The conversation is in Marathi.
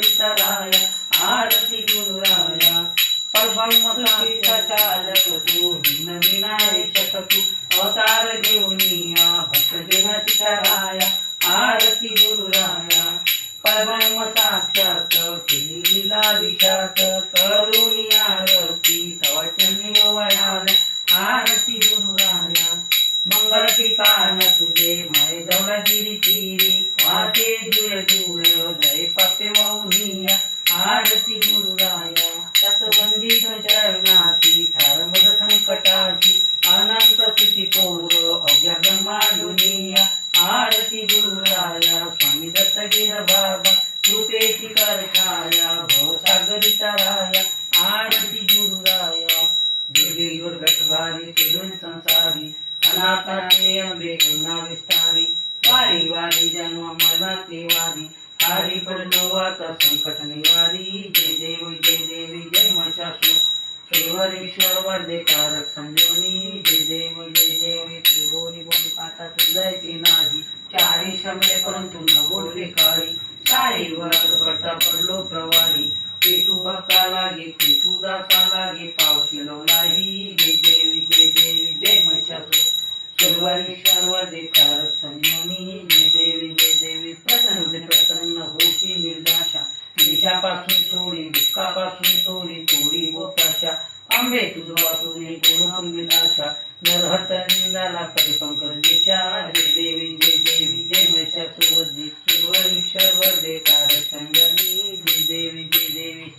राया आरती गुरुराया परब्रह्मसृष्टीचा चालक तू भिन्न विनायक तू अवतार घेऊनिया भक्तजनाची राया आरती गुरुराया परब्रह्म साक्षात केली लीला विशात करुणी आरती तव चरणी वळाल्या आरती गुरुराया मंगल ठिकाण तुझे माय दौलगिरी तीरी वाटे जुळ जुळ जय पापे वाहुनिया आरती गुरुराया तस बंदित चरणाशी थारमद संकटाशी अनंत तुझी कोर अव्या ब्रह्मांडुनिया आरती गुरुराया स्वामी दत्तगिर बाबा कृपेची करछाया भवसागरिता राया आरती गुरुराया दुर्गेश्वर घटभारी सुदून संसारी अनाथाने अंबे करुणा विस्तारी वारी वारी जन्म मरणाते वारी हरी पडलो आता संकट निवारी जय देव जय देवी जय महिषासुर श्रीवरेश्वर वरदे कारक संजीवनी जय देव जय देवी त्रिभुवनी बोली पाता जायचे नाही चारी शमले परंतु न बोलले काही साई वरात पडता पडलो प्रवाही पेतू भक्ता लागे पेतू दासा लागे पावशिलो नाही जय देवी जय महिषासुर श्रीवरेश्वर वरदे कारक संजीवनी जय देवी प्रसन्न होशी निर्दाशा निशापासून सोडी दुःखापासून सोडी तोडी बोताशा आंबे तुझवा तुझे कोण विलाशा नरहत निंदाला परिपंकर देशा जय देवी जय महिषासुर वरदे कारक संजीवनी जय देवी